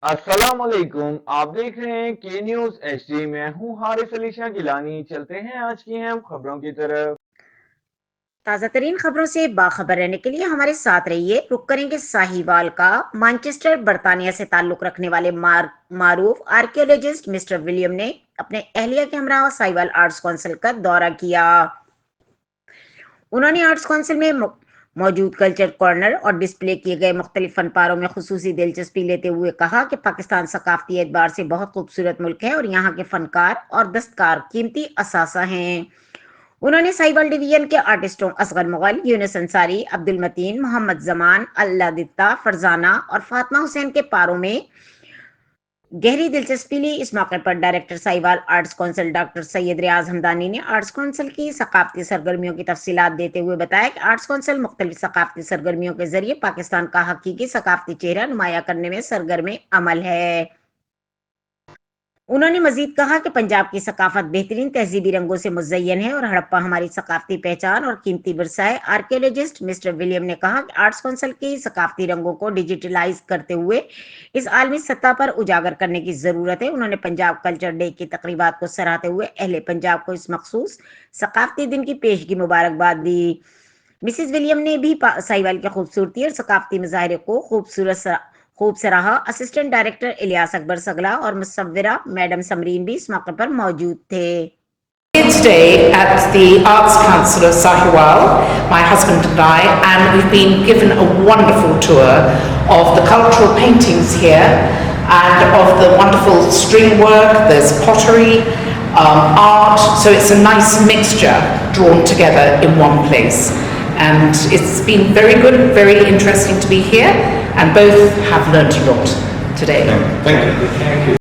السلام علیکم، آپ دیکھ رہے ہیں کے نیوز ایچ ڈی. میں ہوں حارث علی شاہ گیلانی. چلتے ہیں آج کی اہم خبروں کی طرف. تازہ ترین خبروں سے باخبر رہنے کے لیے ہمارے ساتھ رہیے. رخ کریں گے ساہیوال کا. مانچسٹر برطانیہ سے تعلق رکھنے والے معروف آرکیالوجسٹ مسٹر ولیم نے اپنے اہلیہ کے ہمراہ ساہیوال آرٹس کونسل کا دورہ کیا. انہوں نے آرٹس کونسل میں موجود کلچر کارنر اور ڈسپلے کیے گئے مختلف فن پاروں میں خصوصی دلچسپی لیتے ہوئے کہا کہ پاکستان ثقافتی اعتبار سے بہت خوبصورت ملک ہے اور یہاں کے فنکار اور دستکار قیمتی اثاثہ ہیں. انہوں نے ساہیوال ڈویژن کے آرٹسٹوں اصغر مغل، یونس انصاری، عبد المتین، محمد زمان، اللہ دتہ، فرزانہ اور فاطمہ حسین کے پاروں میں گہری دلچسپی لی. اس موقع پر director Sahiwal arts council doctor Syed Riaz Hamdani نے آرٹس کونسل کی ثقافتی سرگرمیوں کی تفصیلات دیتے ہوئے بتایا کہ آرٹس کونسل مختلف ثقافتی سرگرمیوں کے ذریعے پاکستان کا حقیقی ثقافتی چہرہ نمایاں کرنے میں سرگرم عمل ہے. انہوں نے مزید کہا کہ پنجاب کی ثقافت بہترین تہذیبی رنگوں سے مزین ہے اور ہڑپہ ہماری ثقافتی پہچان اور قیمتی ورثہ ہے. آرکیالوجسٹ مسٹر ولیم نے کہا کہ آرٹس کونسل کی ثقافتی رنگوں کو ڈیجیٹلائز کرتے ہوئے اس عالمی سطح پر اجاگر کرنے کی ضرورت ہے. انہوں نے پنجاب کلچر ڈے کی تقریبات کو سراہتے ہوئے اہل پنجاب کو اس مخصوص ثقافتی دن کی پیشگی مبارکباد دی. مسز ولیم نے بھی ساہیوال کی خوبصورتی اور ثقافتی مظاہرے کو خوب سراہا. اسسٹنٹ ڈائریکٹر الیاس اکبر سگلا اور مصورہ میڈم سمرین بھی اس موقع پر موجود تھے. Today at the Arts Council of Saahiwal, my husband and I, and we've been given a wonderful tour of the cultural paintings here and of the wonderful string work. There's pottery, art, so it's a nice mixture drawn together in one place. And it's been very good, very interesting to be here, and both have learnt a lot today. Thank you.